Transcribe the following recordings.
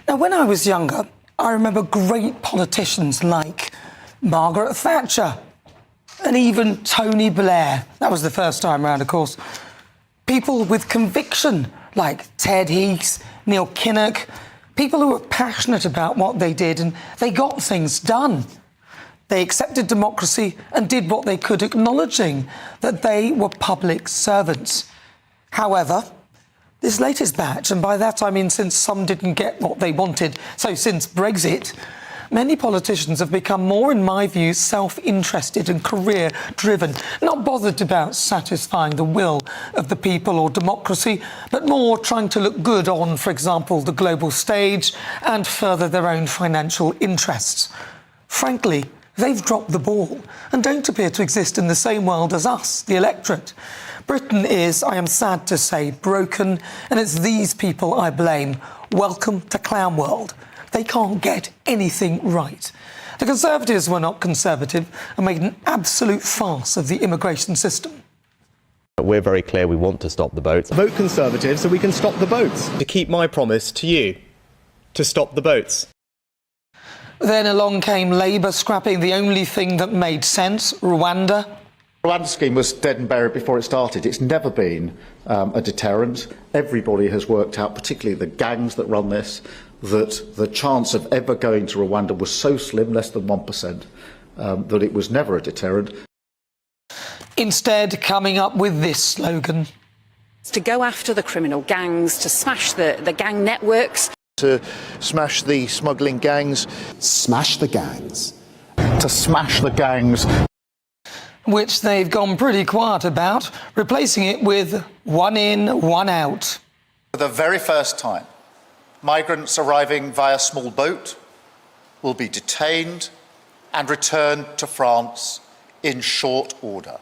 Now, when I was younger, I remember great politicians like Margaret Thatcher and even Tony Blair. That was the first time round, of course. People with conviction like Ted Heath, Neil Kinnock, people who were passionate about what they did, and they got things done. They accepted democracy and did what they could, acknowledging that they were public servants. However, this latest batch, and by that I mean since some didn't get what they wanted, so since Brexit, many politicians have become more, in my view, self-interested and career-driven, not bothered about satisfying the will of the people or democracy, but more trying to look good on, for example, the global stage and further their own financial interests. Frankly, they've dropped the ball and don't appear to exist in the same world as us, the electorate. Britain is, I am sad to say, broken, and it's these people I blame. Welcome to Clown World. They can't get anything right. The Conservatives were not conservative and made an absolute farce of the immigration system. We're very clear we want to stop the boats. Vote Conservative so we can stop the boats. To keep my promise to you, to stop the boats. Then along came Labour, scrapping the only thing that made sense, Rwanda. The Rwanda scheme was dead and buried before it started. It's never been a deterrent. Everybody has worked out, particularly the gangs that run this, that the chance of ever going to Rwanda was so slim, less than 1%, that it was never a deterrent. Instead, coming up with this slogan. To go after the criminal gangs, to smash the gang networks. To smash the smuggling gangs. Smash the gangs. To smash the gangs. Which they've gone pretty quiet about, replacing it with one in, one out. For the very first time, migrants arriving via small boat will be detained and returned to France in short order.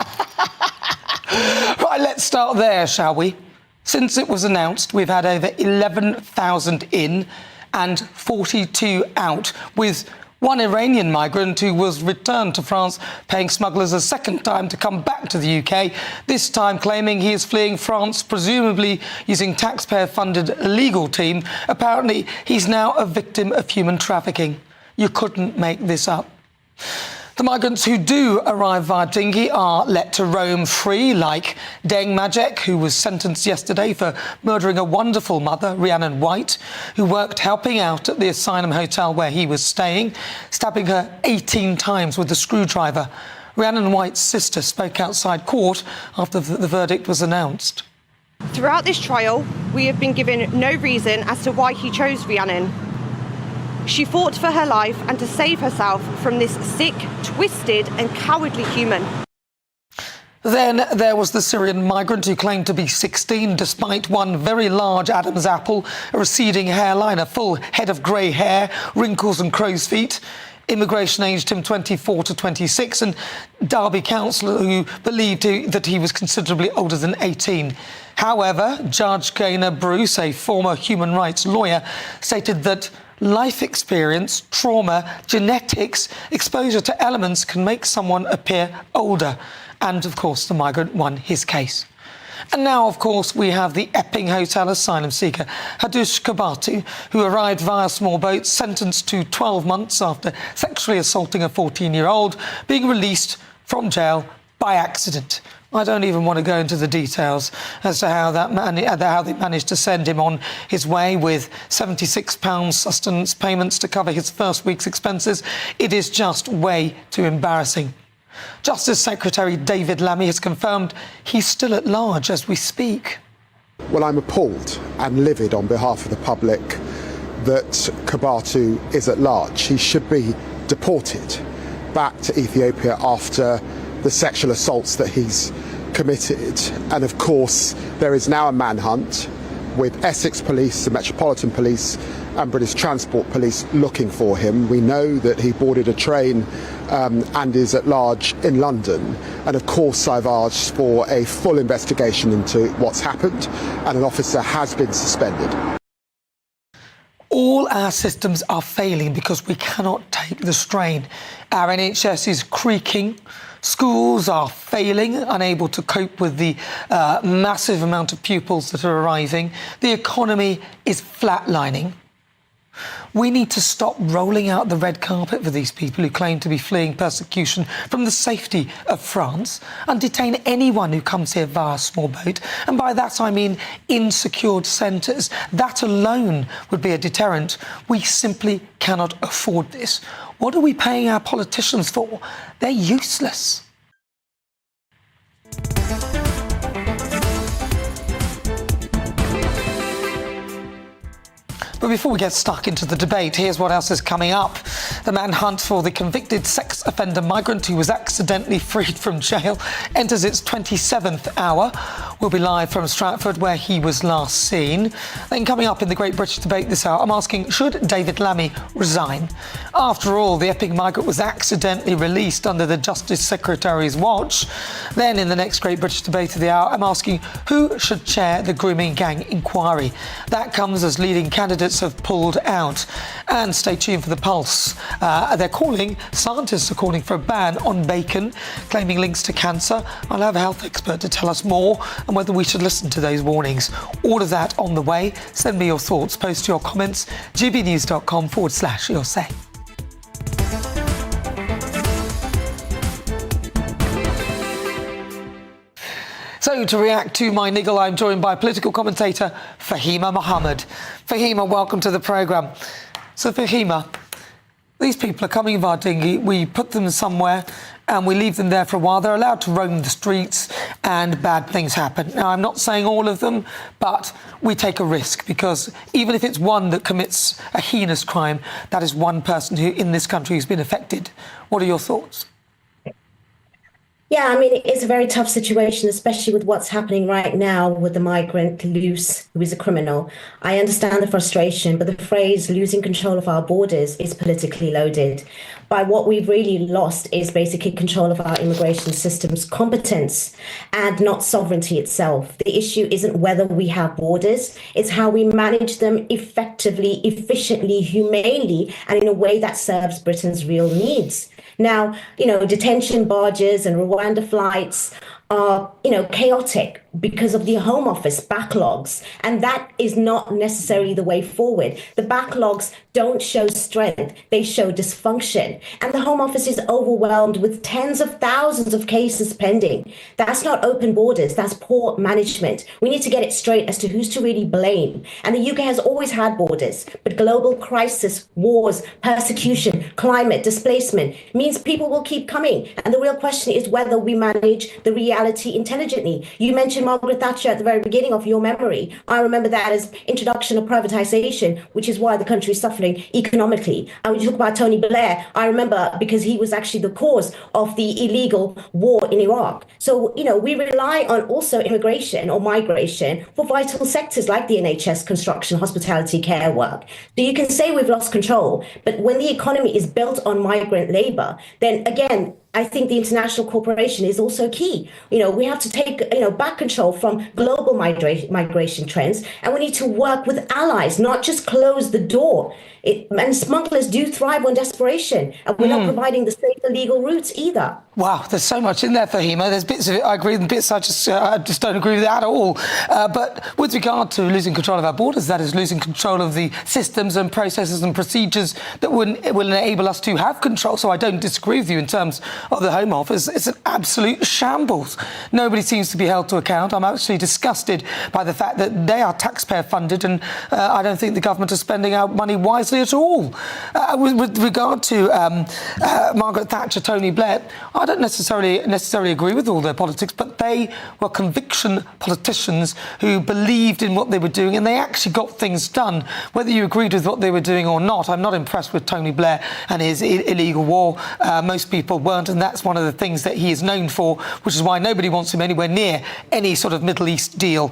Right, let's start there, shall we? Since it was announced, we've had over 11,000 in and 42 out, with one Iranian migrant who was returned to France paying smugglers a second time to come back to the UK, this time claiming he is fleeing France, presumably using taxpayer-funded legal team. Apparently, he's now a victim of human trafficking. You couldn't make this up. The migrants who do arrive via dinghy are let to roam free, like Deng Majek, who was sentenced yesterday for murdering a wonderful mother, Rhiannon White, who worked helping out at the asylum hotel where he was staying, stabbing her 18 times with a screwdriver. Rhiannon White's sister spoke outside court after the verdict was announced. Throughout this trial, we have been given no reason as to why he chose Rhiannon. She fought for her life and to save herself from this sick, twisted and cowardly human. Then there was the Syrian migrant who claimed to be 16 despite one very large Adam's apple, a receding hairline, a full head of grey hair, wrinkles and crow's feet. Immigration aged him 24 to 26, and Derby councillor who believed that he was considerably older than 18. However, Judge Gaynor Bruce, a former human rights lawyer, stated that life experience, trauma, genetics, exposure to elements can make someone appear older. And, of course, the migrant won his case. And now, of course, we have the Epping Hotel asylum seeker, Hadush Kabatu, who arrived via small boat, sentenced to 12 months after sexually assaulting a 14-year-old, being released from jail by accident. I don't even want to go into the details as to how they managed to send him on his way with £76 sustenance payments to cover his first week's expenses. It is just way too embarrassing. Justice Secretary David Lammy has confirmed he's still at large as we speak. Well, I'm appalled and livid on behalf of the public that Kabatu is at large. He should be deported back to Ethiopia after the sexual assaults that he's committed. And of course, there is now a manhunt with Essex Police, the Metropolitan Police and British Transport Police looking for him. We know that he boarded a train and is at large in London. And of course, I've asked for a full investigation into what's happened, and an officer has been suspended. All our systems are failing because we cannot take the strain. Our NHS is creaking. Schools are failing, unable to cope with the massive amount of pupils that are arriving. The economy is flatlining. We need to stop rolling out the red carpet for these people who claim to be fleeing persecution from the safety of France and detain anyone who comes here via a small boat. And by that I mean in secured centres. That alone would be a deterrent. We simply cannot afford this. What are we paying our politicians for? They're useless. But before we get stuck into the debate, here's what else is coming up. The manhunt for the convicted sex offender migrant who was accidentally freed from jail enters its 27th hour. We'll be live from Stratford, where he was last seen. Then coming up in the Great British Debate this hour, I'm asking, should David Lammy resign? After all, the epic migrant was accidentally released under the Justice Secretary's watch. Then in the next Great British Debate of the hour, I'm asking, who should chair the grooming gang inquiry? That comes as leading candidates have pulled out. And stay tuned for the Pulse. Scientists are calling for a ban on bacon, claiming links to cancer. I'll have a health expert to tell us more and whether we should listen to those warnings. All of that on the way. Send me your thoughts, post your comments, gbnews.com/your say. So, to react to my niggle, I'm joined by political commentator Fahima Mohammed. Fahima, welcome to the programme. So, Fahima, these people are coming via dinghy. We put them somewhere and we leave them there for a while. They're allowed to roam the streets and bad things happen. Now, I'm not saying all of them, but we take a risk because even if it's one that commits a heinous crime, that is one person who in this country has been affected. What are your thoughts? Yeah, I mean, it's a very tough situation, especially with what's happening right now with the migrant loose, who is a criminal. I understand the frustration, but the phrase losing control of our borders is politically loaded. By what we've really lost is basically control of our immigration system's competence and not sovereignty itself. The issue isn't whether we have borders, it's how we manage them effectively, efficiently, humanely, and in a way that serves Britain's real needs. Now, detention barges and Rwanda flights are, chaotic because of the Home Office backlogs. And that is not necessarily the way forward. The backlogs don't show strength, they show dysfunction. And the Home Office is overwhelmed with tens of thousands of cases pending. That's not open borders, that's poor management. We need to get it straight as to who's to really blame. And the UK has always had borders, but global crisis, wars, persecution, climate, displacement means people will keep coming. And the real question is whether we manage the reality intelligently. You mentioned Margaret Thatcher at the very beginning of your memory. I remember that as introduction of privatisation, which is why the country is suffering economically. And when you talk about Tony Blair, I remember because he was actually the cause of the illegal war in Iraq. So, we rely on also immigration or migration for vital sectors like the NHS, construction, hospitality, care work. So you can say we've lost control, but when the economy is built on migrant labour, then again, I think the international cooperation is also key. We have to take, back control from global migration trends, and we need to work with allies, not just close the door. And smugglers do thrive on desperation, and we're not providing the safer legal routes either. Wow, there's so much in there, Fahima. There's bits of it I agree with, and bits I just don't agree with that at all. But with regard to losing control of our borders, that is losing control of the systems and processes and procedures that will enable us to have control. So I don't disagree with you in terms of the Home Office. It's an absolute shambles. Nobody seems to be held to account. I'm actually disgusted by the fact that they are taxpayer funded, and I don't think the government is spending our money wisely at all. With regard to Margaret Thatcher, Tony Blair, I don't necessarily agree with all their politics, but they were conviction politicians who believed in what they were doing, and they actually got things done. Whether you agreed with what they were doing or not, I'm not impressed with Tony Blair and his illegal war. Most people weren't, and that's one of the things that he is known for, which is why nobody wants him anywhere near any sort of Middle East deal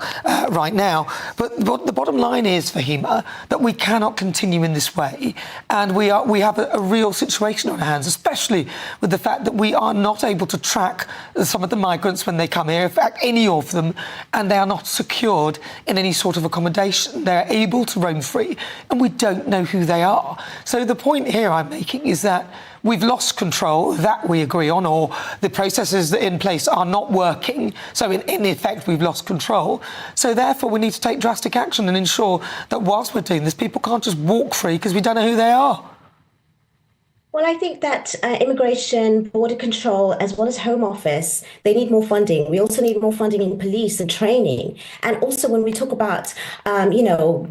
right now. But the bottom line is, Fahima, that we cannot continue in this way, and we have a real situation on our hands, especially with the fact that we are not able to track some of the migrants when they come here, in fact, any of them, and they are not secured in any sort of accommodation. They're able to roam free, and we don't know who they are. So the point here I'm making is that we've lost control, that we agree on, or the processes that are in place are not working. So in effect, we've lost control. So therefore, we need to take drastic action and ensure that whilst we're doing this, people can't just walk free because we don't know who they are. Well, I think that immigration, border control, as well as Home Office, they need more funding. We also need more funding in police and training. And also when we talk about,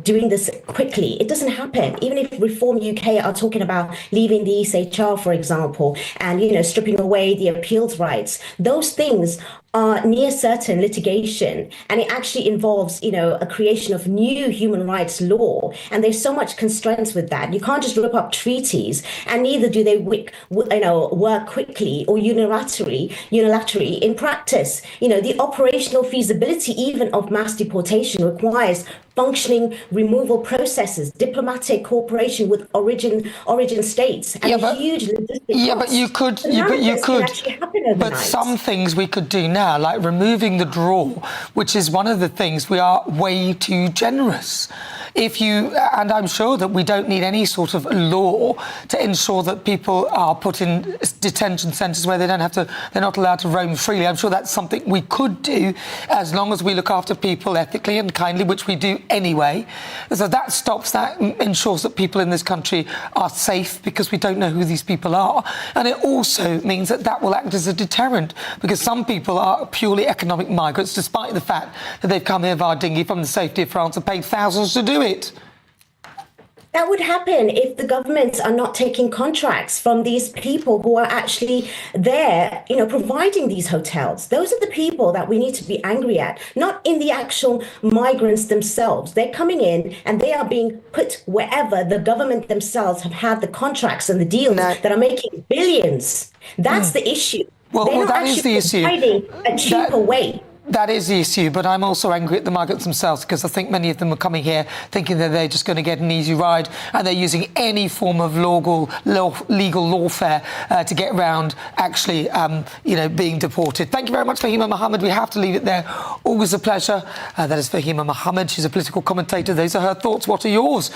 doing this quickly, it doesn't happen. Even if Reform UK are talking about leaving the ECHR, for example, and, stripping away the appeals rights, those things are near certain litigation, and it actually involves, a creation of new human rights law. And there's so much constraints with that. You can't just rip up treaties, and neither do they, work quickly or unilaterally in practice. The operational feasibility even of mass deportation requires functioning removal processes, diplomatic cooperation with origin states, and huge logistic costs. But some things we could do now, like removing the draw, which is one of the things we are way too generous. And I'm sure that we don't need any sort of law to ensure that people are put in detention centres where they're not allowed to roam freely. I'm sure that's something we could do as long as we look after people ethically and kindly, which we do anyway. So that ensures that people in this country are safe because we don't know who these people are. And it also means that will act as a deterrent because some people are purely economic migrants, despite the fact that they've come here via dinghy from the safety of France and paid thousands to do it. That would happen if the governments are not taking contracts from these people who are actually there, providing these hotels. Those are the people that we need to be angry at, not in the actual migrants themselves. They're coming in and they are being put wherever the government themselves have had the contracts and the deals that are making billions. That's the issue. Well, that is the issue. Providing a cheaper way. That is the issue, but I'm also angry at the migrants themselves because I think many of them are coming here thinking that they're just going to get an easy ride, and they're using any form of legal lawfare to get around actually, being deported. Thank you very much, Fahima Mohammed. We have to leave it there. Always a pleasure. That is Fahima Mohammed. She's a political commentator. Those are her thoughts. What are yours?